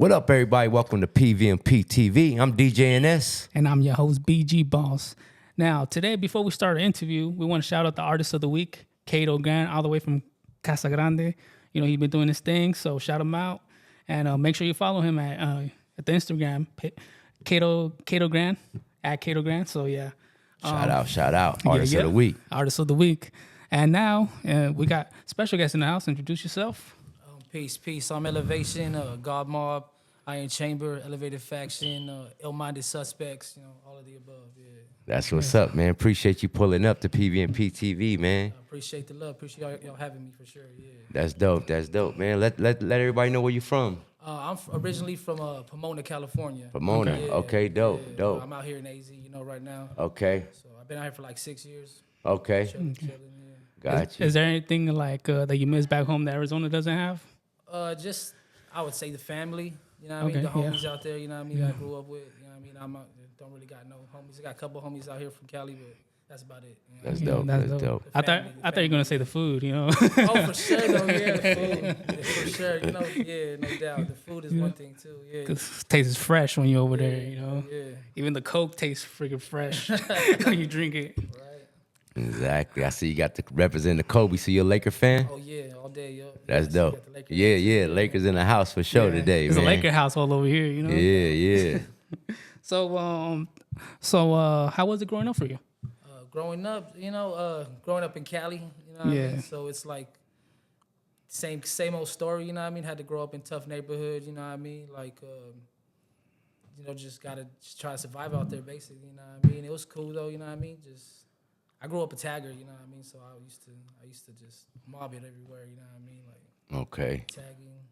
What up, everybody? Welcome to Pvm&P TV. I'm DJ NS. And I'm your host, BG Boss. Now, today, before we start our interview, we want to shout out the artist of the week, Cato Grant, all the way from Casa Grande. You know, he's been doing his thing, so shout him out. And make sure you follow him at the Instagram, Cato Grant, at Cato Grant. So, yeah. Shout out. Artist of the week. Artist of the week. And now, we got special guests in the house. Introduce yourself. Peace. I'm Elevation, God Mob, Iron Chamber, Elevated Faction, Ill-Minded Suspects, all of the above, yeah. That's what's up, man. Appreciate you pulling up to Pvm&P TV, man. I appreciate the love. Appreciate y'all having me for sure, yeah. That's dope, man. Let everybody know where you from. I'm originally from Pomona, California. Pomona, okay, dope. I'm out here in AZ, right now. Okay. So I've been out here for like 6 years. Okay. Chilling, Gotcha. Is there anything like that you miss back home that Arizona doesn't have? Just, I would say the family, The Okay, homies out there, that I grew up with, don't really got no homies. I got a couple homies out here from Cali, but that's about it. That's dope. I thought you were gonna say the food, Oh, for sure, though, yeah, the food. Yeah, for sure, no doubt. The food is one thing too, yeah. 'Cause it tastes fresh when you're over there, Yeah. Even the Coke tastes freaking fresh when you drink it. Right. Exactly. I see you got to represent the Kobe. So you're a Laker fan? Oh yeah, all day, yo. That's dope. Yeah. Lakers in the house for sure today, It's man. a Laker household over here, Yeah. So how was it growing up for you? Growing up, growing up in Cali, what I mean? So it's like same old story, Had to grow up in tough neighborhood, Like, just gotta try to survive out there, basically, It was cool though, I grew up a tagger, So I used to just mob it everywhere, Like Okay. tagging,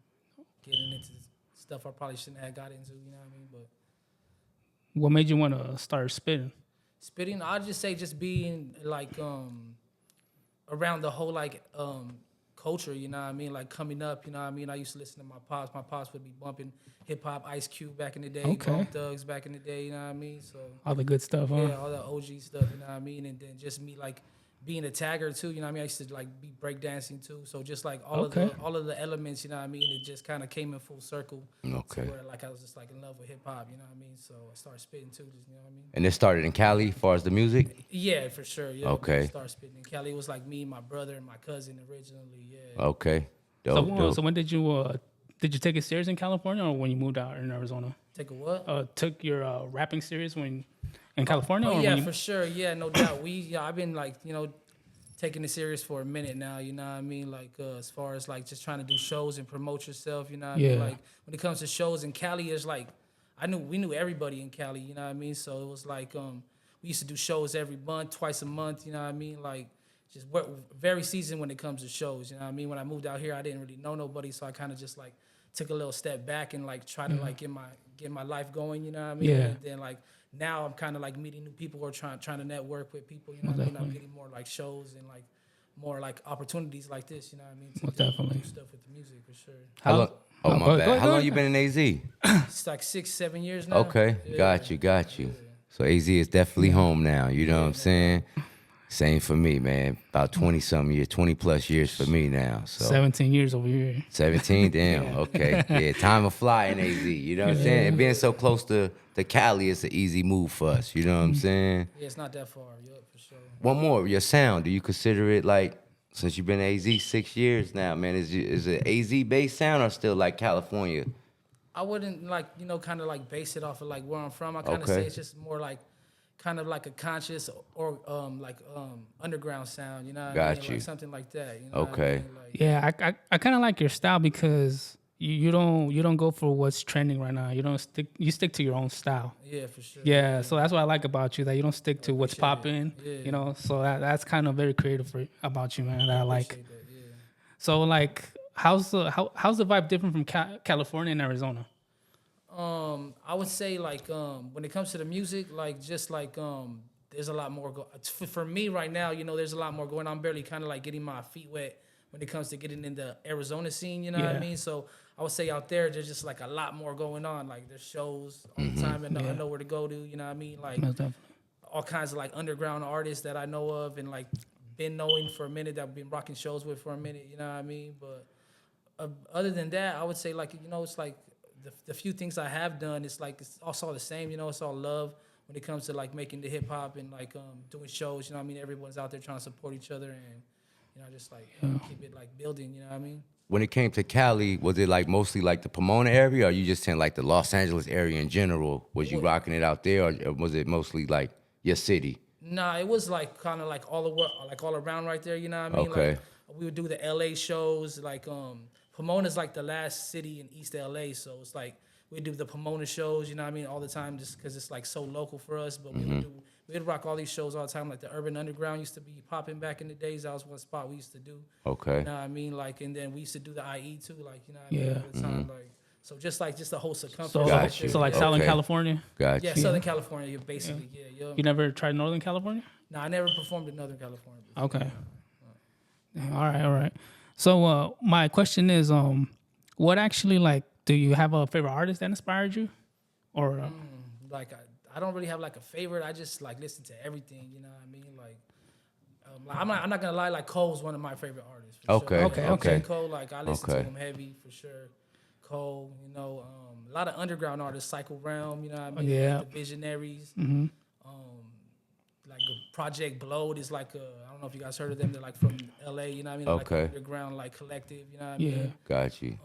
getting into stuff I probably shouldn't have got into, But What made you want to start spitting? spitting, I'd just say just being like around the whole culture, Like coming up, I used to listen to my pops. My pops would be bumping hip hop, Ice Cube back in the day, Bone Thugs back in the day, So All the good stuff, huh? yeah, all the OG stuff, And then just me like being a tagger too, I used to like be breakdancing too. So just like all of the elements, It just kind of came in full circle. Okay. To where like I was just like in love with hip hop, So I started spitting too, just And it started in Cali as far as the music? Yeah, for sure. Yeah. Okay. I started spitting in Cali. It was like me, my brother, and my cousin originally. Yeah. Okay. Dope. So when did you take it serious in California or when you moved out in Arizona? Take a what? Took your rapping serious when in California? Oh or yeah, when for sure. Yeah, no doubt. I've been like, taking it serious for a minute now, Like as far as like just trying to do shows and promote yourself, Like when it comes to shows in Cali, it's like we knew everybody in Cali, So it was like we used to do shows every month, twice a month, Like just very seasoned when it comes to shows, When I moved out here, I didn't really know nobody, so I kind of just like took a little step back and like try to like get my life going, Yeah. And then like now I'm kind of like meeting new people or trying to network with people, I'm getting more like shows and like more like opportunities like this, To do stuff with the music for sure. My bad. How long you been in AZ? It's like 6-7 years now. Okay, Yeah. got you. So AZ is definitely home now, you know what I'm saying? Same for me, man. About 20-something years, 20+ years for me now. So 17 years over here. 17, damn, okay. Yeah, time will fly in AZ, you know what I'm saying? And being so close to Cali, it's an easy move for us, you know what I'm saying? Yeah, it's not that far, for sure. One more, your sound, do you consider it like, since you've been AZ 6 years now, man, is it AZ-based sound or still like California? I wouldn't like, kind of like base it off of like where I'm from. I kind of say it's just more like kind of like a conscious or underground sound, you know what I mean? You. Like something like that. You know okay. What I mean? Like, Yeah, I kind of like your style because you don't go for what's trending right now. You stick to your own style. Yeah, for sure. Yeah, so that's what I like about you, that you don't stick to what's popping. Yeah. So that's kind of very creative about you, man. That I like. That, yeah. So like, how's the vibe different from California and Arizona? I would say like when it comes to the music, like just like there's a lot more for me right now. There's a lot more going on. I'm barely kind of like getting my feet wet when it comes to getting in the Arizona scene. You know what I mean? So I would say out there's just like a lot more going on. Like there's shows all the time, and I know where to go to. You know what I mean? Like all kinds of like underground artists that I know of, and like been knowing for a minute, that I've been rocking shows with for a minute. You know what I mean? But other than that, I would say like it's like the few things I have done, it's like it's also the same. You know, it's all love when it comes to like making the hip hop and like doing shows. You know what I mean? Everyone's out there trying to support each other and just like keep it like building. You know what I mean? When it came to Cali, was it like mostly like the Pomona area, or you just saying like the Los Angeles area in general? Was you rocking it out there, or was it mostly like your city? Nah, it was like kind of like all around right there. You know what I mean? Okay. Like we would do the LA shows. Like Pomona's like the last city in East LA, so it's like we do the Pomona shows. You know what I mean? All the time, just because it's like so local for us. But we'd rock all these shows all the time. Like the Urban Underground used to be popping back in the days. That was one spot we used to do. Okay. You know what I mean? Like, and then we used to do the IE too. Like, you know what I mean? All the time. Like, so just the whole circumference. So, Got you. so like Southern Okay. California. Gotcha. Yeah, Southern California, basically. Yeah. You never tried Northern California? No, I never performed in Northern California before. Okay. All right. So my question is, what actually like? Do you have a favorite artist that inspired you, or? Like I don't really have like a favorite. I just like listen to everything. You know what I mean? Like I'm not gonna lie. Like Cole's one of my favorite artists. For Okay, sure. okay. Cole, like I listen to him heavy for sure. Cole, you know, a lot of underground artists, Cycle Realm. You know what I mean? Yeah. Like the Visionaries. Like Project Blowed is like I don't know if you guys heard of them. They're like from LA. You know what I mean? They're like Okay. an underground like collective. You know what I mean? Yeah. Got you.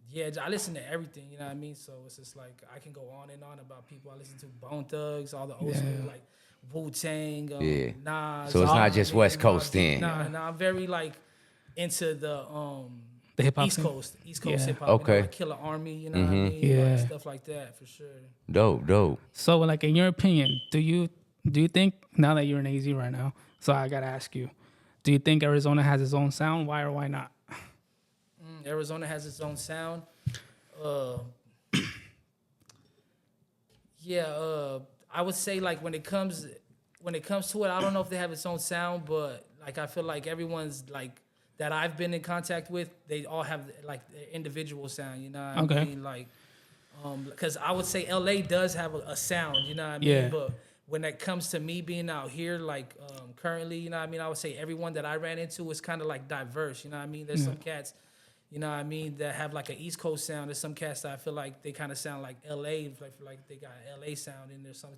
Yeah, I listen to everything, you know what I mean? So it's just like I can go on and on about people. I listen to Bone Thugs, all the old school, like Wu-Tang, Yeah. Nas. So it's not just West Coast then. Nah, I'm very like into the hip hop East scene? Coast Yeah. hip hop. Okay. You know, like Killer Army, you know what I mean? Yeah. Like stuff like that for sure. Dope. So like in your opinion, do you think now that you're in AZ right now? So I gotta ask you, do you think Arizona has its own sound? Why or why not? Arizona has its own sound. I would say like when it comes to it, I don't know if they have its own sound, but like I feel like everyone's like that I've been in contact with, they all have like their individual sound, you know what I mean? Like because I would say LA does have a sound, you know what I mean? Yeah. But when it comes to me being out here, like currently, you know what I mean, I would say everyone that I ran into is kind of like diverse, you know what I mean? There's some cats, you know what I mean, that have like an East Coast sound. There's some cats that I feel like they kind of sound like LA, like they got an LA sound, and there's some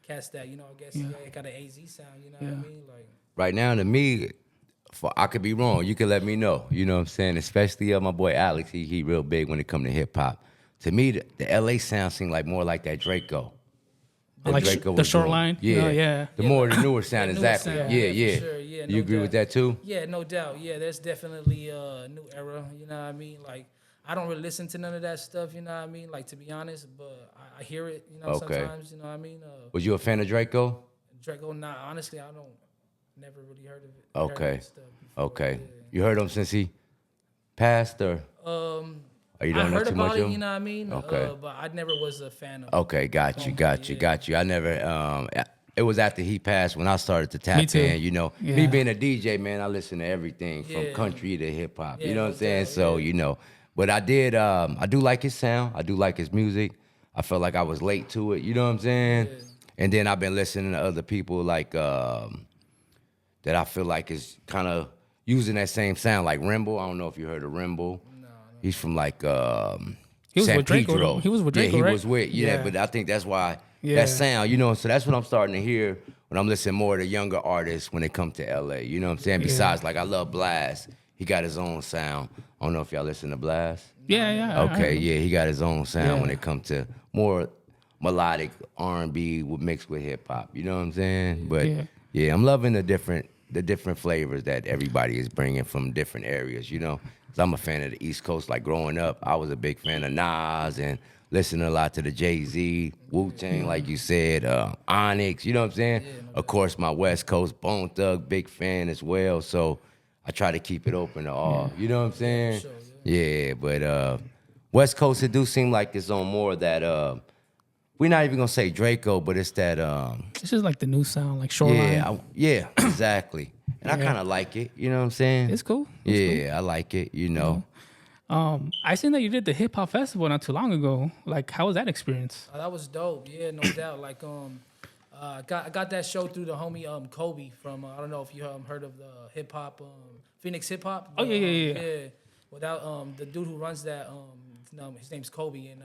cats that, you know, I guess they got an AZ sound, you know what I mean? Like Right now, to me, I could be wrong. You can let me know. You know what I'm saying? Especially my boy Alex. He real big when it come to hip hop. To me, the LA sound seemed like more like that Draco. Like Draco the was Shoreline? doing. Yeah. The more the newer sound, newer exactly. sound, Yeah. for sure. Yeah, You no agree doubt. with that too? Yeah, no doubt. Yeah, there's definitely a new era, you know what I mean? Like, I don't really listen to none of that stuff, you know what I mean? Like, to be honest, but I hear it, you know, Okay. sometimes, you know what I mean? Was you a fan of Draco? Draco, nah, honestly, I never really heard of it. Okay. Heard of that stuff before, Okay. yeah. You heard him since he passed, or you I don't know heard too much about of it, him? you know what I mean? Okay. But I never was a fan of it. Okay, got you. I never. It was after he passed when I started to tap Me too. in. You know, me Yeah. being a DJ, man, I listen to everything from Yeah. country to hip hop. Yeah, You know what no I'm saying? doubt, So yeah. you know, but I did. I do like his sound. I do like his music. I felt like I was late to it. You know what I'm saying? Yeah. And then I've been listening to other people like that I feel like is kind of using that same sound, like Rimble. I don't know if you heard of Rimble. No. He's from like He was San with Draco, Pedro. though. He was with Draco, Yeah, he right? was with. Yeah, but I think that's why Yeah. that sound. You know, so that's what I'm starting to hear when I'm listening more to younger artists when it comes to LA. You know what I'm saying? Besides, like I love Blast. He got his own sound. I don't know if y'all listen to Blast. Yeah. Okay, yeah, he got his own sound Yeah. when it comes to more melodic R&B mixed with hip hop. You know what I'm saying? But yeah, I'm loving the different flavors that everybody is bringing from different areas. You know, 'cause I'm a fan of the East Coast. Like growing up, I was a big fan of Nas and listening a lot to the Jay-Z, Wu-Tang, like you said, Onyx. You know what I'm saying? Of course, my West Coast Bone Thug, big fan as well. So I try to keep it open to all. You know what I'm saying? sure, Yeah, but West Coast, it do seem like it's on more of that. We're not even gonna say Draco, but it's that. It's just like the new sound, like Shoreline. Yeah, exactly. And I Yeah. kind of like it. You know what I'm saying? It's cool. I like it. You know. I seen that you did the hip hop festival not too long ago. Like, how was that experience? That was dope. Yeah, no doubt. Like, I got that show through the homie Kobe from I don't know if you heard of the hip hop Phoenix Hip Hop. Oh, yeah. Yeah. Without the dude who runs that his name's Kobe, and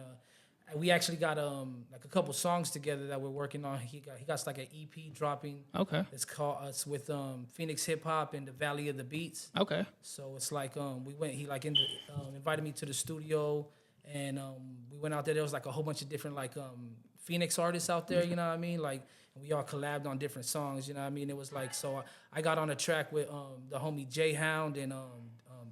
we actually got like a couple songs together that we're working on. He got like an EP dropping. Okay. It's with Phoenix Hip Hop and the Valley of the Beats. Okay. So it's like he like invited me to the studio, and we went out there. There was like a whole bunch of different like Phoenix artists out there, you know what I mean? Like, and we all collabed on different songs, you know what I mean? It was like, so I got on a track with the homie J Hound and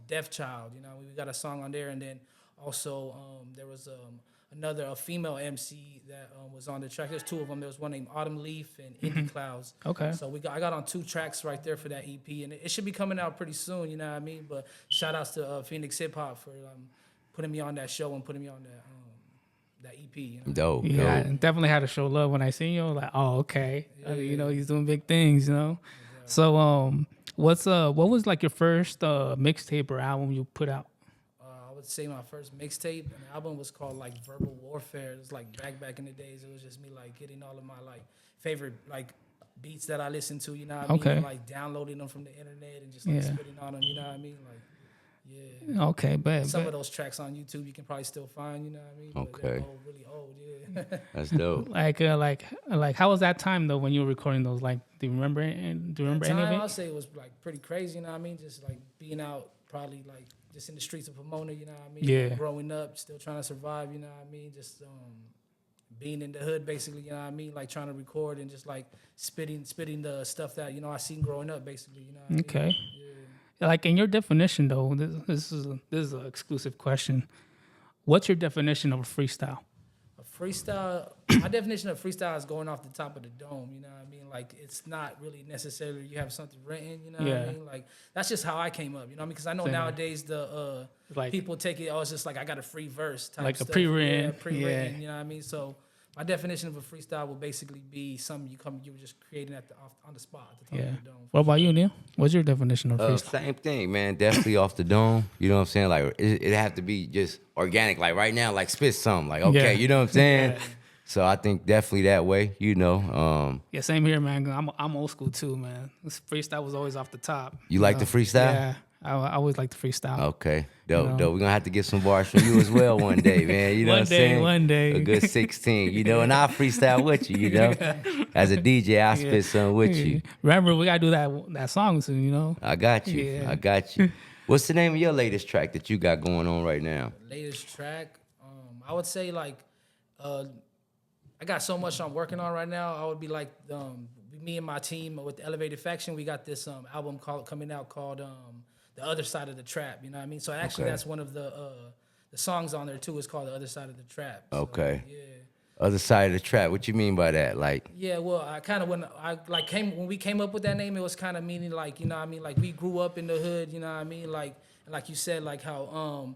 Def Child, you know, we got a song on there, and then also there was a female MC that was on the track. There's two of them. There was one named Autumn Leaf and Indie Clouds. Okay. So I got on 2 tracks right there for that EP, and it should be coming out pretty soon, you know what I mean? But shout outs to Phoenix Hip Hop for putting me on that show and putting me on that EP. You know? Dope. Yeah, Dope. I definitely had to show love when I seen you. Like, oh, okay. You know, he's doing big things, you know? Yeah. So what was like your first mixtape or album you put out? I would say my first mixtape, and the album was called like Verbal Warfare. It was like back in the days. It was just me like getting all of my like favorite like beats that I listened to, you know what I mean? And, like downloading them from the internet and just like spitting on them, you know what I mean? Like, yeah. Okay, but some of those tracks on YouTube you can probably still find, you know what I mean? Okay. But they're really old, yeah. That's dope. like how was that time though when you were recording those? Like, do you remember any of it? I'll say it was like pretty crazy, you know what I mean? Just like being out, probably like just in the streets of Pomona, you know what I mean? Yeah. Like, growing up, still trying to survive, you know what I mean? Just being in the hood, basically, you know what I mean? Like trying to record and just like spitting the stuff that, you know, I seen growing up, basically, you know what I mean? Okay. Yeah. Like in your definition though, this is an exclusive question. What's your definition of a freestyle? A freestyle, my definition of freestyle is going off the top of the dome, you know what I mean? Like, it's not really necessarily you have something written, you know what I mean? Like, that's just how I came up, you know what I mean? Because I know nowadays the like, people take it, it's just like I got a free verse type like stuff. a pre-written. Yeah, pre-written, you know what I mean? So my definition of a freestyle will basically be something you were just creating on the spot at the top of the dome. What about you, Neil? What's your definition of freestyle? Same thing, man. Definitely off the dome. You know what I'm saying? Like it have to be just organic. Like right now, like spit something. Like okay, you know what I'm saying? Yeah. So I think definitely that way. You know. Yeah, same here, man. I'm old school too, man. This freestyle was always off the top. You like the freestyle? Yeah. I always like the freestyle. Okay, dope. We're gonna have to get some bars from you as well one day, man. You know what I'm saying? One day. A good 16, you know, and I'll freestyle with you, you know. As a DJ, I'll spit something with you. Remember, we gotta do that song soon, you know. I got you. Yeah. I got you. What's the name of your latest track that you got going on right now? Latest track, I would say like, I got so much I'm working on right now. I would be like, me and my team with the Elevated Faction, we got this album coming out called The Other Side of the Trap, you know what I mean? So actually that's one of the songs on there too is called The Other Side of the Trap. So, okay. Yeah. Other Side of the Trap. What you mean by that? Like yeah, well, I kind of when we came up with that name, it was kind of meaning like, you know what I mean, like we grew up in the hood, you know what I mean, like you said, like how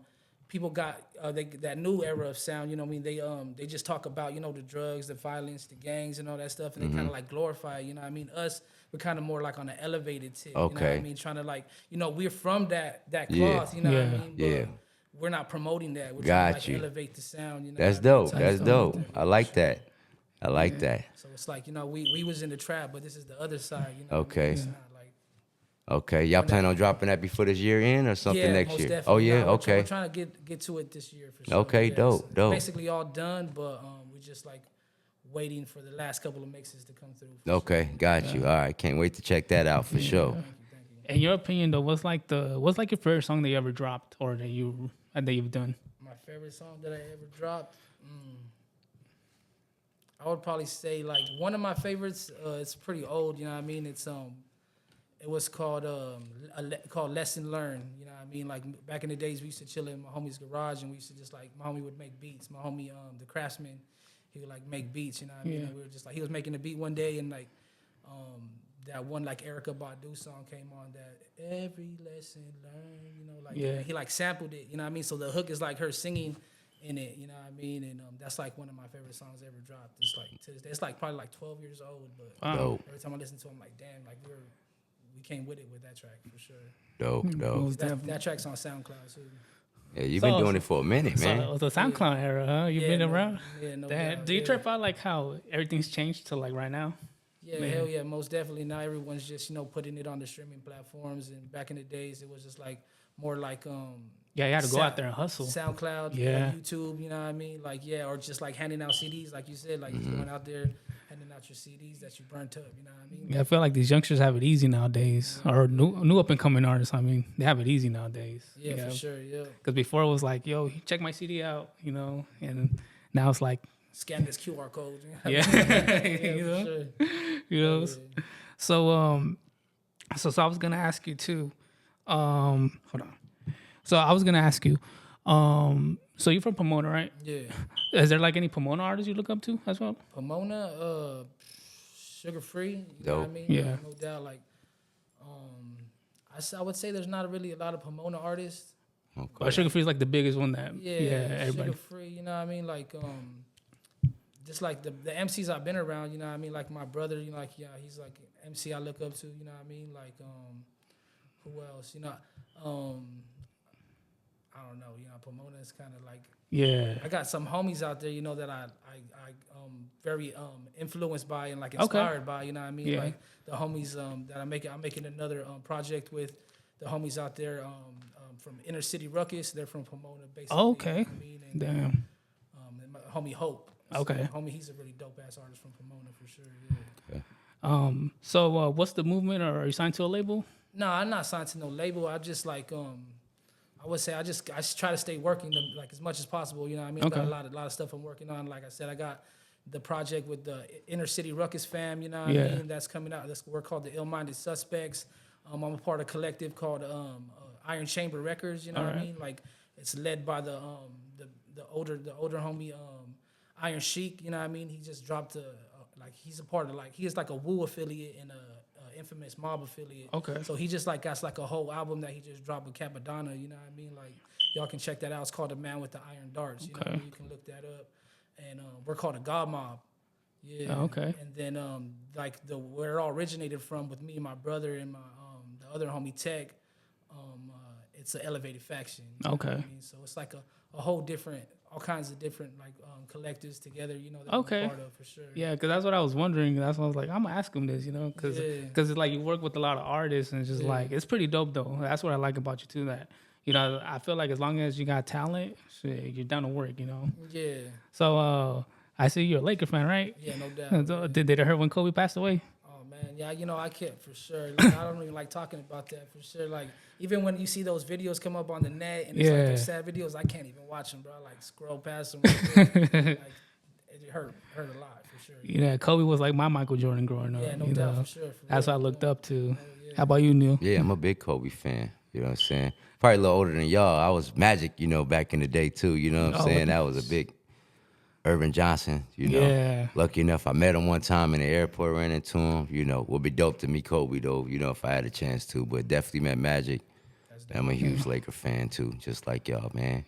people got that new era of sound, you know what I mean, they just talk about, you know, the drugs, the violence, the gangs and all that stuff, and they kind of like glorify, you know what I mean. Us, we're kind of more like on an elevated tip, you know what I mean, trying to like, you know, we're from that cloth, you know what I mean, but we're not promoting that. We're trying to like elevate the sound, you know. That's dope. That's dope. I like that. I like that. So it's like, you know, we was in the trap, but this is the other side, you know. Okay. It's not like, okay. Y'all plan on dropping that before this year end or something next year? Definitely. Oh yeah. Okay. We're trying to get to it this year for sure. Okay. Yeah, dope. it's dope. basically all done, but we're just like waiting for the last couple of mixes to come through. Okay. Got you. All right. Can't wait to check that out for sure. Thank you. In your opinion, though, what's like your favorite song that you ever dropped or that you've done? My favorite song that I ever dropped, I would probably say like one of my favorites. It's pretty old, you know what I mean. It was called Lesson Learned. You know what I mean. Like back in the days, we used to chill in my homie's garage, and we used to just like my homie would make beats. My homie, the craftsman, he would like make beats. You know what I mean. And we were just like he was making a beat one day, and like that one like Erykah Badu song came on, that every lesson learned, you know, like he like sampled it, you know what I mean? So the hook is like her singing in it, you know what I mean? And that's like one of my favorite songs ever dropped. It's like to this day, it's like probably like 12 years old, but every time I listen to it, I'm like, damn, like we came with it with that track for sure. Dope. That track's on SoundCloud too. Yeah, you've been doing it for a minute, man. So the SoundCloud era, huh? You've been around? Yeah, no doubt. Do you trip out like how everything's changed to like right now? Yeah, hell yeah, most definitely. Now everyone's just, you know, putting it on the streaming platforms. And back in the days, it was just like more like Yeah, you had to go out there and hustle. SoundCloud, Yeah. YouTube, you know what I mean? Like, yeah, or just like handing out CDs, like you said, like just going out there handing out your CDs that you burnt up, you know what I mean? Yeah, I feel like these youngsters have it easy nowadays, or new up and coming artists. I mean, they have it easy nowadays. Yeah, for sure, yeah. Because before it was like, yo, check my CD out, and now it's like, scan this QR code. yeah, For sure. you know. Yeah. So so I was gonna ask you too. Hold on. So I was gonna ask you. So you're from Pomona, right? Yeah. Is there like any Pomona artists you look up to as well? Pomona, Sugar Free. You know what I mean? Yeah. No doubt. Like, I would say there's not really a lot of Pomona artists. Okay. But Sugar Free is like the biggest one that everybody. Sugar Free. You know what I mean? Like, just like the MCs I've been around. You know what I mean? Like my brother. You know, like he's like an MC I look up to. You know what I mean? Like, who else? You know, I don't know. You know, Pomona is kind of like. Yeah. I got some homies out there, you know, that I very influenced by and like inspired by, you know what I mean? Yeah. Like the homies that I'm making another project with the homies out there from Inner City Ruckus. They're from Pomona, basically. Okay. You know what I mean? And, Damn. and my homie Hope. Okay. So, homie, he's a really dope ass artist from Pomona for sure. Yeah. Okay. So what's the movement, or are you signed to a label? No, I'm not signed to no label. I just like I would say I just try to stay working like as much as possible. You know what I mean? Okay. I got a lot of stuff I'm working on. Like I said, I got the project with the Inner City Ruckus fam. You know what I mean? That's coming out. We're called the Ill-Minded Suspects. I'm a part of a collective called Iron Chamber Records. You know what I mean? Like it's led by the older homie Iron Sheik. You know what I mean? He just dropped he's a part of he is like a Wu affiliate and a Infamous Mob affiliate. Okay. So he just got like a whole album that he just dropped with Capadonna, you know what I mean? Like y'all can check that out. It's called The Man with the Iron Darts. You know what I mean? You can look that up. And we're called a God Mob. Yeah. Oh, okay. And then where it all originated from with me and my brother and my the other homie Tech, it's an elevated faction. You know what I mean? So it's like a whole different, all kinds of different collectives together, you know, that I'm a part of for sure. Yeah, because that's what I was wondering. That's why I was like, I'm going to ask him this, you know, because it's like you work with a lot of artists and it's just like, it's pretty dope though. That's what I like about you too, that, you know, I feel like as long as you got talent, shit, you're down to work, you know. Yeah. So I see you're a Laker fan, right? Yeah, no doubt. Did it hurt when Kobe passed away? Oh man, yeah, you know, I can't for sure. Like, I don't even like talking about that for sure. Like even when you see those videos come up on the net and it's like those sad videos, I can't even watch them, bro. I like scroll past them. Like, it hurt a lot for sure. Yeah, Kobe was like my Michael Jordan growing up. Yeah, no you doubt know? for sure. That's what I looked up to. How about you, Neil? Yeah, I'm a big Kobe fan. You know what I'm saying? Probably a little older than y'all. I was Magic, you know, back in the day too. You know what I'm saying? That was a big Irvin Johnson, you know. Yeah. Lucky enough, I met him one time in the airport, ran into him. You know, would be dope to meet Kobe though, you know, if I had a chance to. But definitely met Magic. I'm a huge Laker fan too, just like y'all, man.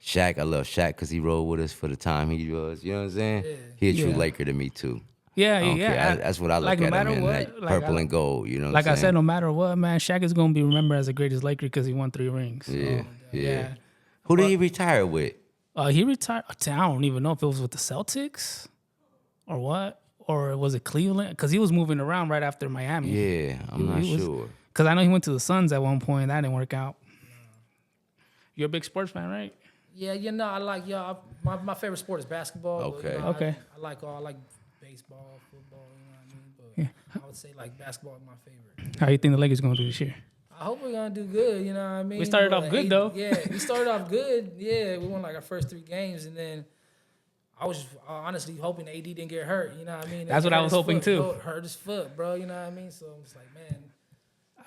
Shaq, I love Shaq because he rode with us for the time he was. You know what I'm saying? Yeah. He a true Laker to me too. Yeah. That's what I look like, at no him in, what, like purple and gold. You know, like I said, no matter what, man, Shaq is gonna be remembered as the greatest Laker because he won 3 rings. So, yeah. Who did he retire with? He retired. I don't even know if it was with the Celtics or what, or was it Cleveland? Because he was moving around right after Miami. Yeah, I'm not sure. Because I know he went to the Suns at one point. That didn't work out. You're a big sports fan, right? Yeah, you know, I like my favorite sport is basketball. Okay. But, you know, I like baseball, football. You know what I mean? But I would say like basketball is my favorite. How you think the Lakers gonna do this year? I hope we're gonna do good. You know what I mean? We started off good though. Yeah, we started off good. Yeah, we won like our first 3 games, and then I was honestly hoping AD didn't get hurt. You know what I mean? That's what I was hoping too. Hurt his foot, bro. You know what I mean? So I'm just like, man.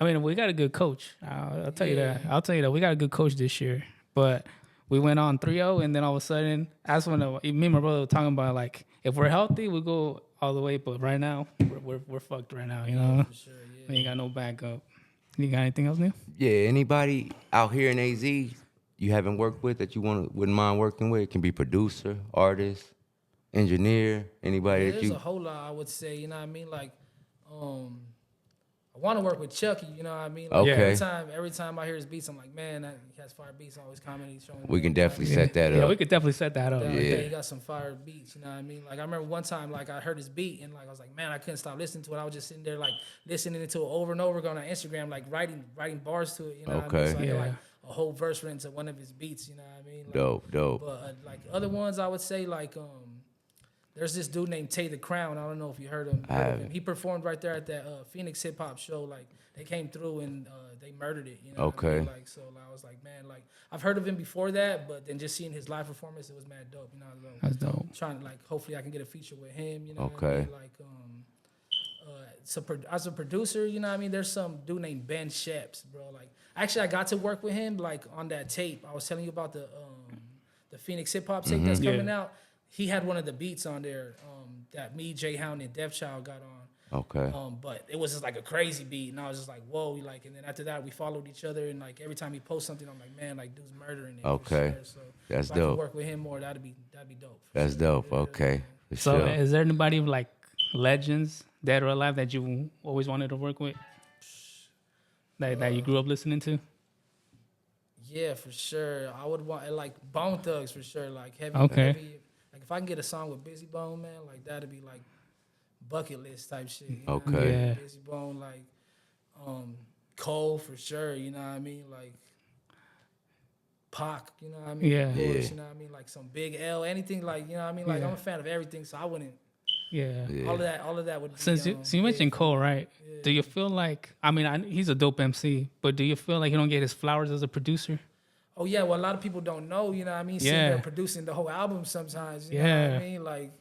I mean, we got a good coach. I'll tell you that. We got a good coach this year. But we went on 3-0, and then all of a sudden, that's when me and my brother were talking about, like, if we're healthy, we go all the way. But right now, we're fucked right now, you know? For sure, we ain't got no backup. You got anything else, Neil? Yeah, anybody out here in AZ you haven't worked with that you wouldn't mind working with? It can be producer, artist, engineer, anybody that you... There's a whole lot, I would say, you know what I mean? Like, I want to work with Chucky, you know what I mean? Like every time I hear his beats, I'm like, man, he has fire beats. Always commenting, showing. We can definitely set that up. Yeah, we could definitely set that up. He got some fire beats, you know what I mean? Like I remember one time, like I heard his beat, and like I was like, man, I couldn't stop listening to it. I was just sitting there like listening to it over and over, going on Instagram, like writing bars to it, you know what I mean? So a whole verse written to one of his beats. You know what I mean? Like, Dope. But like other ones, I would say like there's this dude named Tay the Crown. I don't know if you heard him. He performed right there at that Phoenix hip hop show. Like they came through and they murdered it. You know what I mean? Like so, I was like, man, like I've heard of him before that, but then just seeing his live performance, it was mad dope. You know, that's dope. Trying to like, hopefully, I can get a feature with him. You know, what I mean? Like so as a producer, you know what I mean? There's some dude named Ben Sheps, bro. Like, actually, I got to work with him, like, on that tape. I was telling you about the Phoenix hip-hop tape that's coming out. He had one of the beats on there that me, J-Hound, and Def Child got on. Okay. But it was just, like, a crazy beat, and I was just like, whoa. Like, and then after that, we followed each other, and, like, every time he posts something, I'm like, man, like, dude's murdering it. Okay. Sure. So that's if dope. I could work with him more, that'd be dope. That's dope. Yeah. Okay. For So sure. is there anybody like legends, dead or alive, that you always wanted to work with? That you grew up listening to? Yeah, for sure. I would want like Bone Thugs for sure. Like heavy. Like if I can get a song with Busy Bone, man, like that'd be like bucket list type shit. You know what I mean? Yeah. Busy Bone, like Cole for sure. You know what I mean? Like Pac. You know what I mean? Yeah. Bush, you know what I mean? Like some Big L, anything like you know what I mean? Like I'm a fan of everything, so I wouldn't. Yeah. All of that would. Since you mentioned Cole, right? Yeah. Do you feel like, I mean, he's a dope MC, but do you feel like he don't get his flowers as a producer? Oh yeah, well a lot of people don't know, you know what I mean? Sitting there producing the whole album sometimes, you know what I mean? Like,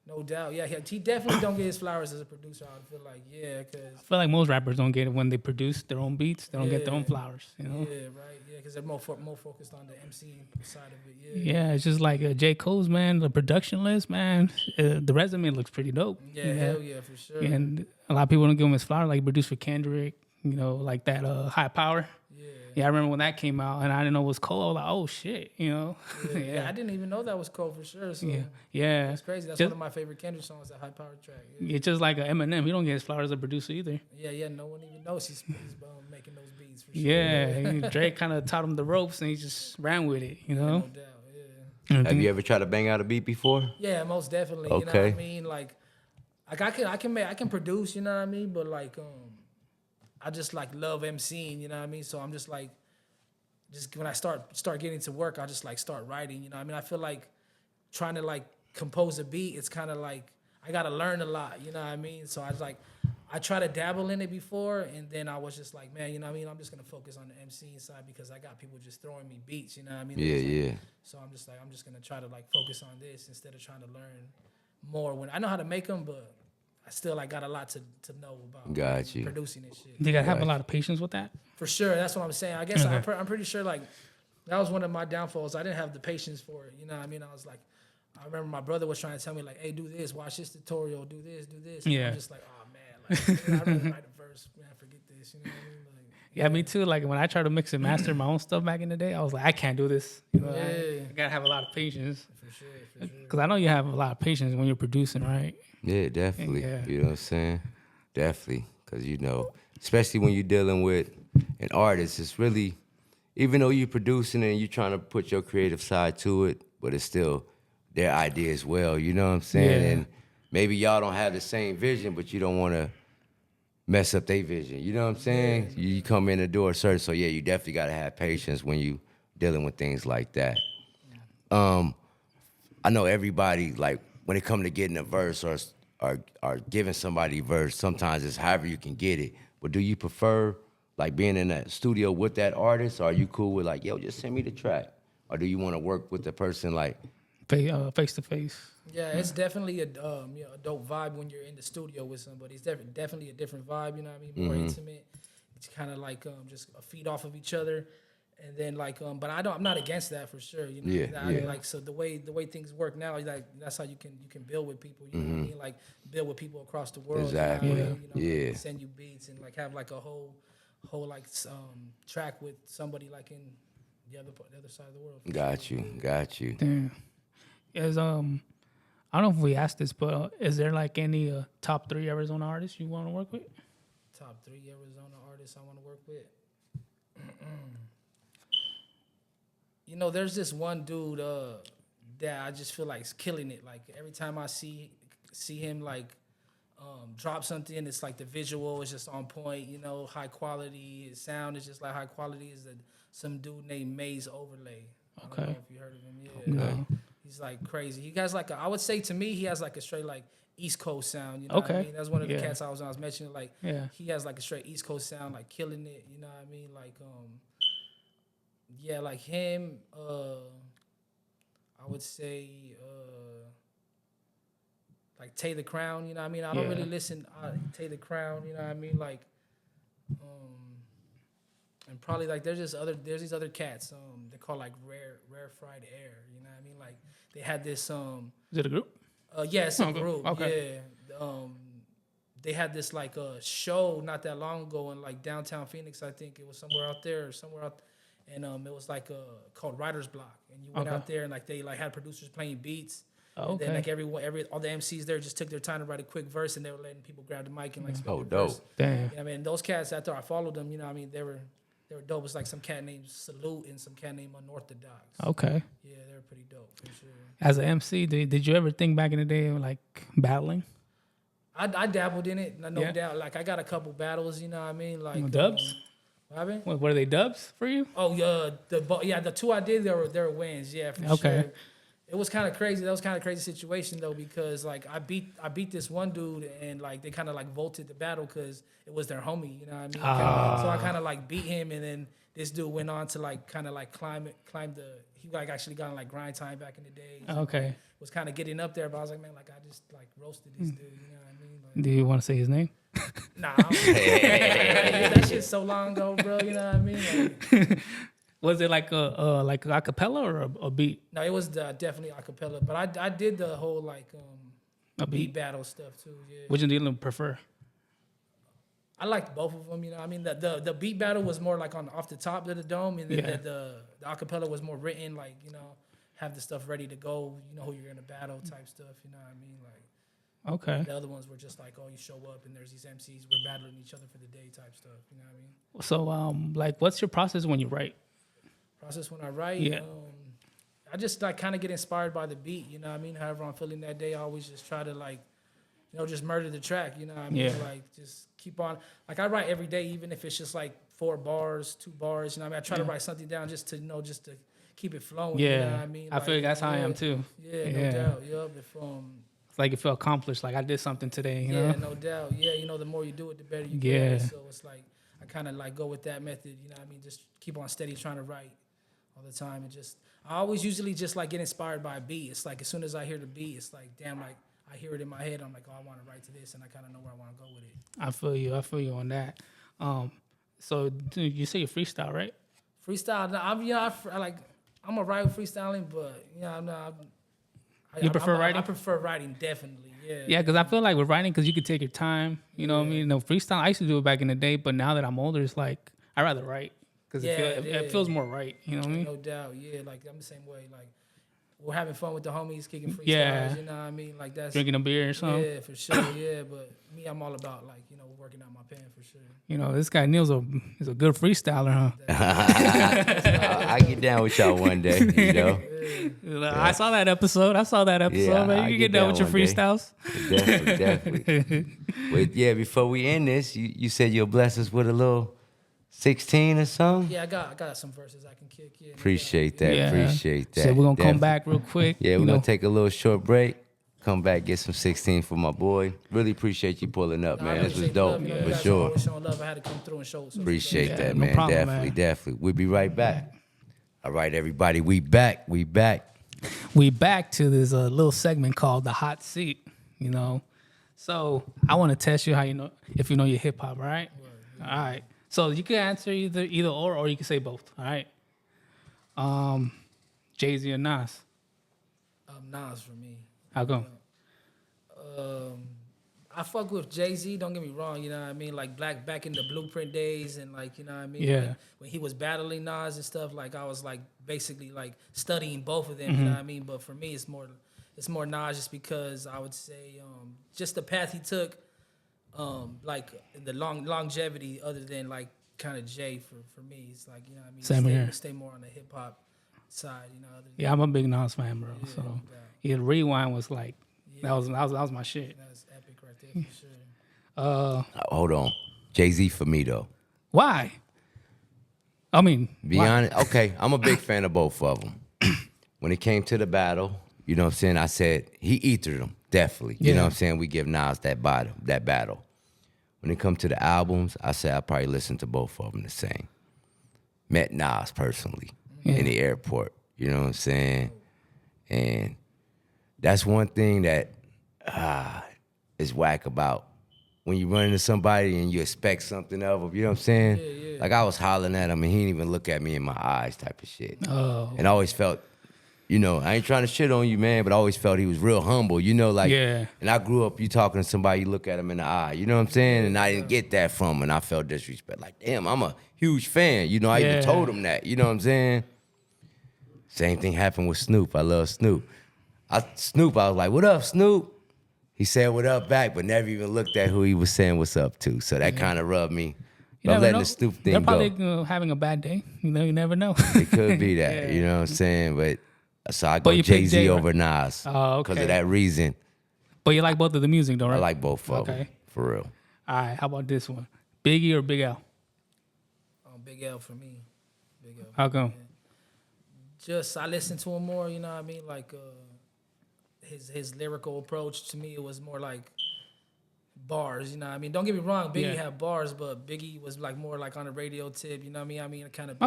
no doubt. Yeah, he definitely don't get his flowers as a producer, I feel like, because... I feel like most rappers don't get it when they produce their own beats. They don't get their own flowers, you know? Yeah, right, because they're more focused on the MC side of it, Yeah, it's just like J. Cole's, man, the production list, man, the resume looks pretty dope. Yeah, hell yeah, for sure. And a lot of people don't give him his flowers, like he produced for Kendrick, you know, like that High Power. Yeah, I remember when that came out, and I didn't know it was Cole. I was like, oh, shit, you know? Yeah, I didn't even know that was Cole for sure. So yeah. It's crazy. That's one of my favorite Kendrick songs, that High Power track. Yeah. It's just like Eminem. He don't get his flowers as a producer either. Yeah, no one even knows he's making those beats for sure. Yeah, Drake kind of taught him the ropes, and he just ran with it, you know? No doubt, yeah. Have you ever tried to bang out a beat before? Yeah, most definitely. You know what I mean? Like I can produce, you know what I mean? But like I just like love MCing, you know what I mean? So I'm just like, when I start getting to work, I just like start writing, you know what I mean? I feel like trying to like compose a beat, it's kind of like, I got to learn a lot, you know what I mean? So I try to dabble in it before, and then I was just like, man, you know what I mean? I'm just going to focus on the MCing side because I got people just throwing me beats, you know what I mean? Yeah. So I'm just going to try to like focus on this instead of trying to learn more. When I know how to make them, but I still like got a lot to know about producing and shit. You gotta have a lot of patience with that. For sure, that's what I'm saying. I guess I'm pretty sure like that was one of my downfalls. I didn't have the patience for it. You know what I mean? I was like, I remember my brother was trying to tell me like, hey, do this, watch this tutorial, do this. And I'm just like, oh man, like I'd rather write a verse, man, forget this. You know what I mean? Like, yeah, me too. Like when I tried to mix and master my own stuff back in the day, I was like, I can't do this. You know, I gotta have a lot of patience. For sure. Because I know you have a lot of patience when you're producing, right? Yeah, definitely. You know what I'm saying? Definitely. Because, you know, especially when you're dealing with an artist, it's really, even though you're producing and you're trying to put your creative side to it, but it's still their idea as well. You know what I'm saying? Yeah. And maybe y'all don't have the same vision, but you don't want to mess up their vision. You know what I'm saying? You come in the door certain. So, yeah, you definitely got to have patience when you dealing with things like that. I know everybody, like, when it come to getting a verse or giving somebody a verse, sometimes it's however you can get it. But do you prefer like being in a studio with that artist, or are you cool with like, yo, just send me the track? Or do you want to work with the person like face to face? Yeah, it's definitely a dope vibe when you're in the studio with somebody. It's definitely a different vibe, you know what I mean? More intimate. It's kind of like just a feed off of each other. And then like, but I'm not against that for sure. You know, like so the way things work now, like that's how you can build with people. You know what I mean? Like build with people across the world. Exactly. You know, send you beats and like have like a whole like track with somebody like in the other side of the world. Got you. Damn. Is I don't know if we asked this, but is there like any top 3 Arizona artists you want to work with? Top 3 Arizona artists I want to work with. You know, there's this one dude that I just feel like is killing it. Like every time I see him like drop something, it's like the visual is just on point. You know, high quality. His sound is just like high quality. Is some dude named Maze Overlay. I Okay. don't know if you heard of him. Yeah. No. He's like crazy. He has like I would say to me, he has like a straight like East Coast sound. You know what I mean? That's one of the cats I was mentioning. Like he has like a straight East Coast sound, like killing it. You know what I mean? Like yeah, like him. I would say like Tay the Crown. You know what I mean? I don't really listen Tay the Crown. You know what I mean? Like and probably like there's these other cats. They're called like Rare Fried Air. You know what I mean? Like they had this. Is it a group? Yeah, it's a group. Okay. Yeah. They had this like show not that long ago in like downtown Phoenix. I think it was somewhere out there, and it was like called Writer's Block. And you went out there and like they like had producers playing beats. And then like all the MCs there just took their time to write a quick verse, and they were letting people grab the mic and like spit their verse. Damn. You know what I mean? Those cats, after I followed them, you know what I mean, they were dope. It was like some cat named Salute and some cat named Unorthodox. Okay. Yeah, they were pretty dope for sure. As an MC, did you ever think back in the day of like battling? I dabbled in it, no doubt. Like I got a couple battles, you know what I mean? Like dubs? What happened? What, were they dubs for you? Oh yeah, the two I did, they were wins, yeah, for sure. It was kind of crazy. That was kind of crazy situation though, because like I beat this one dude, and like they kind of like vaulted the battle because it was their homie, you know what I mean? So I kind of like beat him, and then this dude went on to like kind of like climb the. He like actually got on like grind time back in the day. Okay. Was kind of getting up there, but I was like, man, like I just like roasted this dude, you know what I mean? Like, Do you want to say his name? Nah, that shit's so long ago, bro. You know what I mean? Like, was it like a cappella or a beat? No, it was definitely a cappella, but I did the whole like a beat battle stuff too. Yeah. Which one do you prefer? I liked both of them. You know, I mean the beat battle was more like off the top of the dome, and then the acapella was more written, like have the stuff ready to go. You know who you're gonna battle type stuff. You know what I mean? Like okay. The other ones were just like, oh, you show up and there's these MCs, we're battling each other for the day type stuff. You know what I mean? So like, what's your process when you write? Process when I write? Yeah. I just like kind of get inspired by the beat. You know what I mean? However I'm feeling that day, I always just try to like. Just murder the track, you know what I mean? Like, just keep on. Like, I write every day, even if it's just like 4 bars, 2 bars, you know what I mean? I try to write something down just to just to keep it flowing, you know what I mean? I feel like that's how I am too. Yeah, no doubt. Yep. It's like you feel accomplished, like I did something today, you know? Yeah, no doubt. Yeah, the more you do it, the better you get. So it's like, I kind of like go with that method, you know what I mean? Just keep on steady trying to write all the time. And I always usually just like get inspired by a beat. It's like, as soon as I hear the beat, it's like, damn, like, I hear it in my head. I'm like, oh, I want to write to this, and I kind of know where I want to go with it. I feel you on that. So you say you freestyle, right? Freestyle. I'm a writer freestyling, but you prefer writing? I prefer writing, definitely. Yeah. Yeah, because I feel like with writing, because you could take your time. You know what I mean? No freestyle. I used to do it back in the day, but now that I'm older, it's like I rather write because it feels more right. You know what I mean? No doubt. Yeah, like I'm the same way. Like. We're having fun with the homies, kicking freestyles, you know what I mean? Like that's drinking a beer or something. Yeah, for sure. Yeah, but me, I'm all about like working out my pen for sure. This guy Neil's is a good freestyler, huh? I get down with y'all one day. I saw that episode. Man. You get down with your freestyles. Definitely. But before we end this, you said you'll bless us with a little 16 or something? Yeah, I got some verses I can kick. Yeah, appreciate that. So we're going to come back real quick. Yeah, we're going to take a little short break. Come back, get some 16 for my boy. Really appreciate you pulling up, man. This was dope, for sure. Showing love. I had to come through and show. Appreciate that, man. No problem, definitely. We'll be right back. All right, everybody, we back. We back to this little segment called The Hot Seat, So I want to test you if you know your hip hop, all right? All right. So you can answer either or you can say both. All right. Jay-Z or Nas? Nas for me. How come? I fuck with Jay-Z. Don't get me wrong. You know what I mean? Like back in the Blueprint days, and like you know what I mean. Yeah. Like, when he was battling Nas and stuff, like I was like basically like studying both of them. You know what I mean? But for me, it's more Nas just because I would say just the path he took. Like the longevity, other than like kind of Jay for me, it's like you know what I mean. Same here. Stay more on the hip hop side, Yeah, I'm a big Nas fan, bro. Yeah, so Rewind was like that was my shit. That's epic right there for sure. Hold on, Jay-Z for me though. Why? I mean, Be honest. Okay, I'm a big fan of both of them. When it came to the battle, you know what I'm saying, I said he ethered them, definitely. You know what I'm saying? We give Nas that battle. When it comes to the albums, I said I probably listen to both of them the same. Met Nas personally in the airport. You know what I'm saying? And that's one thing that is whack about when you run into somebody and you expect something of them. You know what I'm saying? Yeah. Like I was hollering at him and he didn't even look at me in my eyes type of shit. Oh. And I always felt, you know, I ain't trying to shit on you, man, but I always felt he was real humble, you know, like, and I grew up, you talking to somebody, you look at him in the eye, you know what I'm saying? And I didn't get that from him, and I felt disrespect. Like, damn, I'm a huge fan. You know, I even told him that, you know what I'm saying? Same thing happened with Snoop. I love Snoop. I was like, what up, Snoop? He said what up back, but never even looked at who he was saying what's up to. So that kind of rubbed me. I'm letting the Snoop thing They're go. probably having a bad day. You know, you never know. It could be that, you know what I'm saying? But so I go Jay-Z over Nas because of that reason. But you like both of the music, though, right? I like both of them, for real. All right, how about this one? Biggie or Big L? Big L for me. Big L. How come? Just I listen to him more, you know what I mean? Like his lyrical approach to me, it was more like bars, you know what I mean? Don't get me wrong, Biggie had bars, but Biggie was like more like on a radio tip, you know what I mean? I mean, it kind of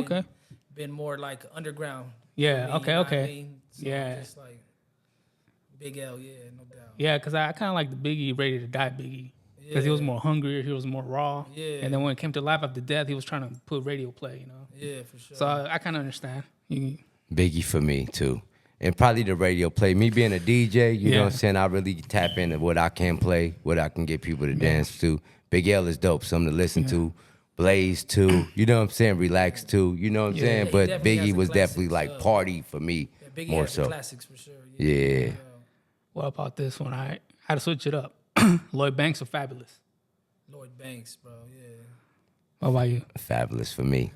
been more like underground. Yeah, me, okay. I mean? So just like Big L, no doubt. Yeah, because I kind of like the Biggie Ready to Die Biggie. Because he was more hungrier, he was more raw. Yeah. And then when it came to Life After Death, he was trying to put radio play, you know? Yeah, for sure. So I kind of understand. Biggie for me, too. And probably the radio play. Me being a DJ, you know what I'm saying? I really tap into what I can play, what I can get people to dance to. Big L is dope, something to listen to. Blaze too, you know what I'm saying? Relax too, you know what I'm saying? But Biggie was definitely like party for me Biggie more has the so. classics for sure. Yeah. What about this one? I had to switch it up. Lloyd Banks or Fabulous? Lloyd Banks, bro, What about you? Fabulous for me.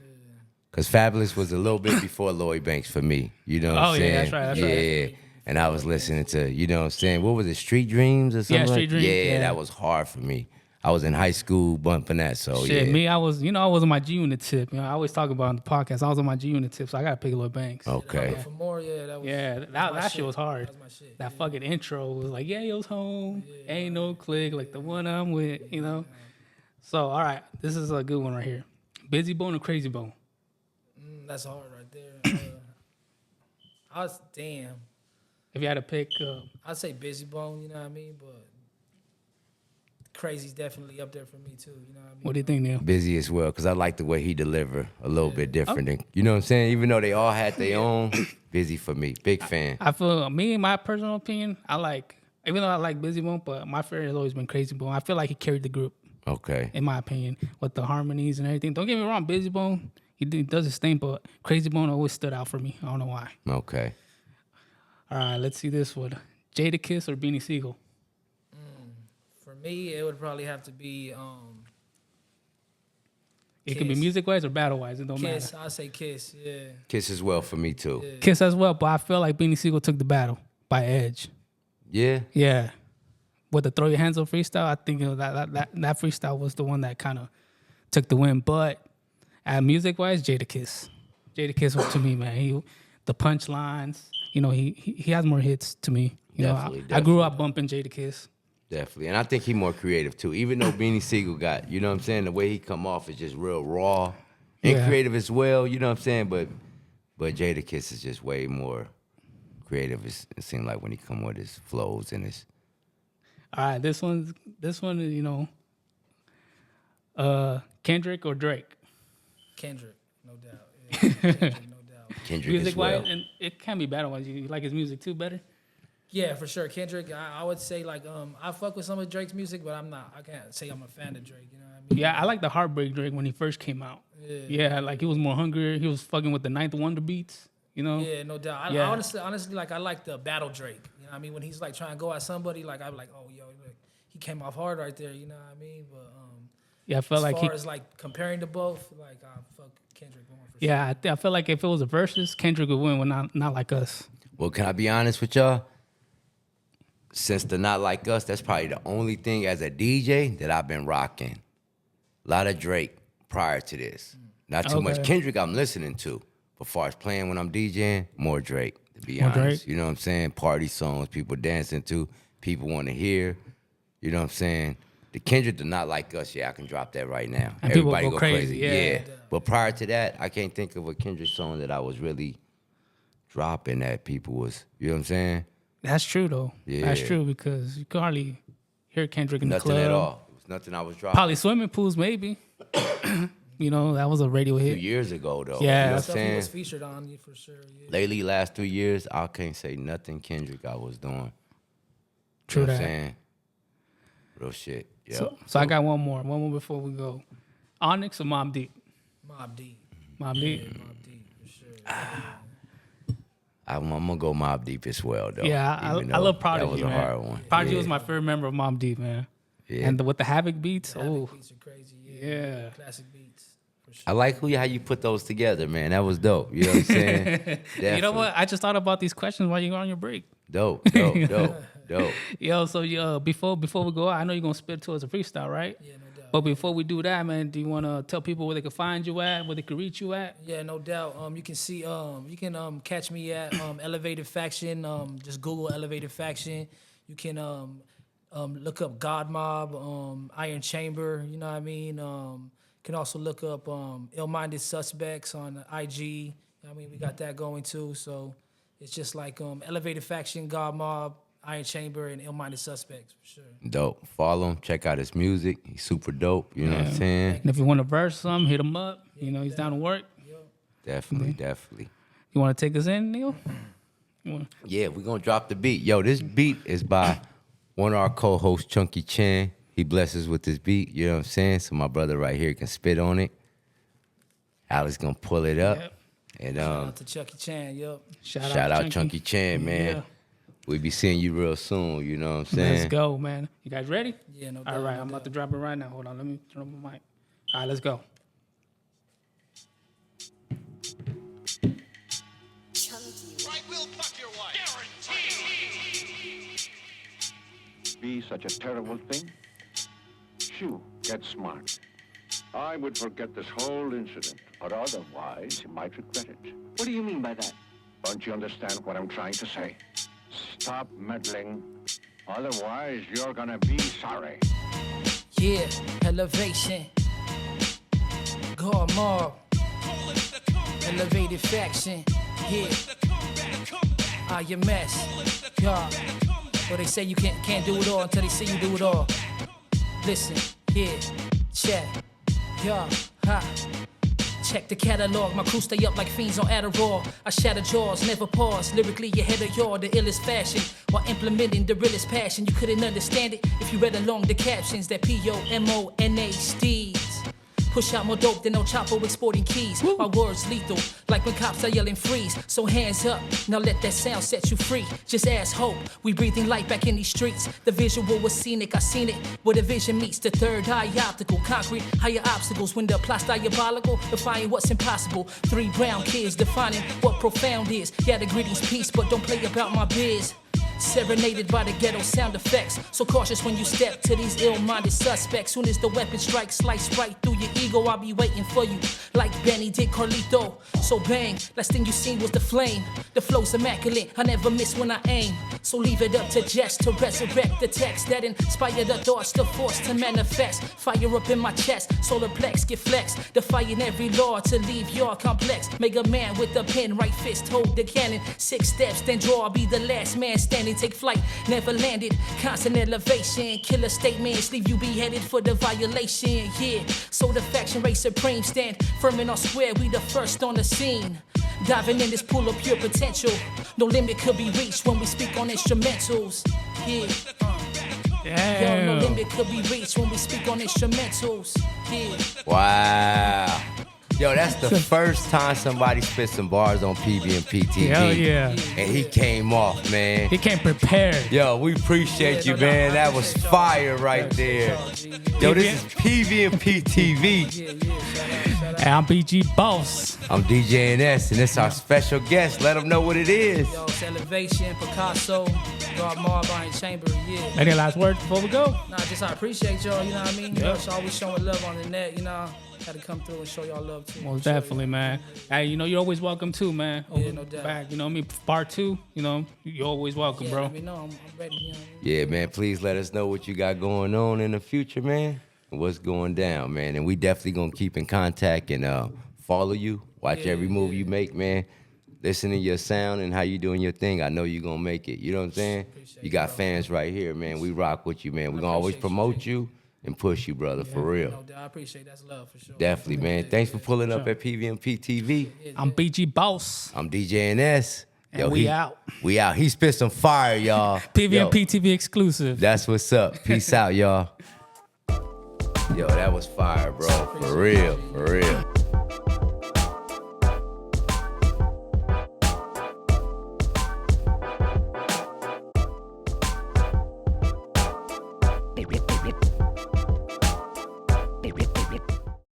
Because Fabulous was a little bit before Lloyd Banks for me. You know what I'm saying? That's right. Yeah. And I was listening to, you know what I'm saying? What was it, Street Dreams or something? Yeah, Street Dreams. Yeah, that was hard for me. I was in high school bumping that, so Me, I was on my G Unit tip. You know, I always talk about on the podcast. I was on my G Unit tip, so I got to pick Lloyd Banks. Okay. For more, that was that shit was hard. That was my shit. That fucking intro was like, yeah, yo's home. Ain't no click, like the one I'm with, you know? So, all right, this is a good one right here. Busy Bone or Crazy Bone? That's hard right there. Damn. If you had to pick... I'd say Busy Bone, you know what I mean? But Crazy's definitely up there for me, too, you know what I mean? What do you think, Neil? Busy as well, because I like the way he delivered a little bit different. Than, you know what I'm saying? Even though they all had their own, Busy for me. Big fan. I feel, my personal opinion, even though I like Busy Bone, but my favorite has always been Crazy Bone. I feel like he carried the group. Okay. In my opinion, with the harmonies and everything. Don't get me wrong, Busy Bone, he does his thing, but Crazy Bone always stood out for me. I don't know why. Okay. All right, let's see this one. Jadakiss or Beanie Siegel? For me, it would probably have to be It could be music-wise or battle-wise. It don't Kiss. matter. I'd say Kiss, yeah. Kiss as well for me, too. Yeah. Kiss as well, but I feel like Beanie Siegel took the battle by edge. Yeah? Yeah. With the Throw Your Hands Up freestyle, I think that freestyle was the one that kind of took the win. But music-wise, Jadakiss. Jadakiss to me, man. The punchlines, you know, he has more hits to me. You know, I grew up bumping Jadakiss. Definitely. And I think he's more creative, too. Even though Beanie Siegel got, you know what I'm saying, the way he come off is just real raw and creative as well, you know what I'm saying? But Jadakiss is just way more creative, it seems like, when he come with his flows and his... All right, this one is, you know, Kendrick or Drake? Kendrick, no doubt. Yeah, Kendrick, no doubt. Kendrick music as well. wise, and it can be battle wise. You like his music too better? Yeah, for sure. Kendrick, I would say like I fuck with some of Drake's music, but I can't say I'm a fan of Drake. You know what I mean? Yeah, I like the Heartbreak Drake when he first came out. Yeah, like he was more hungry. He was fucking with the Ninth Wonder beats. You know? Yeah, no doubt. I honestly, like I like the battle Drake. You know what I mean? When he's like trying to go at somebody, like I'm like, oh yo, like, he came off hard right there. You know what I mean? But yeah, I felt as like far as like comparing to both, like I fuck Kendrick going for yeah, I feel like if it was a versus, Kendrick would win, but not like us. Well, can I be honest with y'all? Since the Not Like Us, that's probably the only thing as a DJ that I've been rocking. A lot of Drake prior to this. Not too much Okay. Kendrick I'm listening to. But far as playing when I'm DJing, more Drake, to be More honest. Drake? You know what I'm saying? Party songs, people dancing to, people want to hear. You know what I'm saying? The Kendrick do not like us. Yeah, I can drop that right now. And people Everybody go crazy, yeah. But prior to that, I can't think of a Kendrick song that I was really dropping that people was, you know what I'm saying? That's true though. Yeah. That's true because you can hardly hear Kendrick in Nothing the club. at all. It was nothing I was dropping. Probably swimming pools, maybe. You know, that was a radio A few hit. years ago, though. Yeah. You know what I'm Stuff he saying? was featured on you for sure. Yeah. Lately, last 3 years, I can't say nothing Kendrick I was doing. True You know what that. I'm saying? Real shit. Yep. So I got one more before we go. Onyx or Mobb Deep? Mobb Deep. Mobb Deep. Mobb Deep for sure. I'm gonna go Mobb Deep as well, though. Yeah, even I though love Prodigy, That was a man. hard one. Prodigy Yeah. was my favorite member of Mobb Deep, man. Yeah. And with the Havoc beats, oh, Beats are crazy. Yeah. yeah. Classic beats. For sure. I like how you put those together, man. That was dope. You know what I'm saying? You know Definitely. what? I just thought about these questions while you were on your break. Dope. Yo, so before we go out, I know you're gonna spit to us a freestyle, right? Yeah, no doubt. But before we do that, man, do you want to tell people where they can find you at, where they can reach you at? Yeah, no doubt. You can see, you can catch me at Elevated Faction. Just Google Elevated Faction. You can look up God Mob, Iron Chamber. You know what I mean. Can also look up Ill-Minded Suspects on IG. You know what I mean, we got that going too. So it's just like Elevated Faction, God Mob, Iron Chamber, and Ill-Minded Suspects for sure. Dope. Follow him. Check out his music. He's super dope. You know what I'm saying? And if you want to verse some, hit him up. You know, he's down to work. Definitely. You want to take us in, Neil? Yeah, we're gonna drop the beat. Yo, this beat is by one of our co-hosts, Chunky Chan. He blesses with this beat, you know what I'm saying? So my brother right here can spit on it. Alex gonna pull it up. Yep. And Shout out to Chucky Chan, yup. Shout out Chunky Chan, man. Yeah. We be seeing you real soon, you know what I'm saying? Let's go, man. You guys ready? Yeah, no doubt. All right, no I'm about doubt. to drop it right now. Hold on, let me turn on my mic. All right, let's go. I will fuck your wife. Guaranteed. Be such a terrible thing? Shoo, get smart. I would forget this whole incident, or otherwise you might regret it. What do you mean by that? Don't you understand what I'm trying to say? Stop meddling, otherwise you're gonna be sorry. Yeah, Elevation. God Mob. Elevated Faction. Yeah. IMS. Yeah. Well, they say you can't do it all until they see you do it all. Listen, yeah, check. Yeah, ha. Check the catalog, my crew stay up like fiends on Adderall. I shatter jaws, never pause. Lyrically ahead of y'all, the illest fashion. While implementing the realest passion, you couldn't understand it if you read along the captions. That P-O-M-O-N-A steeds. Push out more dope than El Chapo exporting keys. My words lethal, like when cops are yelling freeze. So hands up, now let that sound set you free. Just ask hope, we breathing light back in these streets. The visual was scenic, I seen it. Where the vision meets the third eye optical. Concrete, higher obstacles when the plot's diabolical. Defying what's impossible. 3 brown kids defining what profound is. Yeah, the greetings peace, but don't play about my biz. Serenaded by the ghetto sound effects. So cautious when you step to these ill-minded suspects. Soon as the weapon strikes, slice right through your ego. I'll be waiting for you, like Benny did Carlito. So bang, last thing you seen was the flame. The flow's immaculate, I never miss when I aim. So leave it up to Jess to resurrect the text that inspired the thoughts, the force to manifest. Fire up in my chest, solar plex, get flexed. Defying every law to leave your complex. Mega man with a pen, right fist, hold the cannon. 6 steps, then draw, I'll be the last man standing. Take flight, never landed. Constant elevation, killer statements leave you beheaded for the violation. Yeah, so the faction race supreme stand firm in our square. We the first on the scene. Diving in this pool of pure potential. No limit could be reached when we speak on instrumentals. Yeah. Yo, no limit could be reached when we speak on instrumentals. Yeah. Wow. Yo, that's the first time somebody spit some bars on Pvm&P TV. Hell yeah. And he came off, man. He came prepared. Yo, we appreciate you, man. That was fire right there. Yo, this is Pvm&P TV. Hey, I'm BG Boss. I'm DJ NS, and it's our special guest. Let them know what it is. Yo, it's Elevation, Picasso, God Mob, Iron Chamber, yeah. Any last words before we go? Nah, just I appreciate y'all, you know what I mean? You know, it's always showing love on the net, you know. Got to come through and show y'all love too. Most definitely, man. Hey, you know, you're always welcome too, man. Yeah, no doubt. Back, you know what I mean? Part 2, you know, you're always welcome, Yeah, bro. let me know. I'm ready. You know what I mean? Yeah, man, please let us know what you got going on in the future, man. And what's going down, man. And we definitely gonna keep in contact and follow you. Watch every move you make, man. Listen to your sound and how you doing your thing. I know you're gonna make it. You know what I'm saying? You got fans right here, man. We rock with you, man. We're gonna always promote you and push you, brother, for real. No doubt. I appreciate that's love for sure. Definitely, man. Thanks for pulling up at Pvm&P TV. I'm BG Boss. I'm DJ NS. And we out. We out. He spit some fire, y'all. Pvm&P TV exclusive. That's what's up. Peace out, y'all. Yo, that was fire, bro. For real, for real.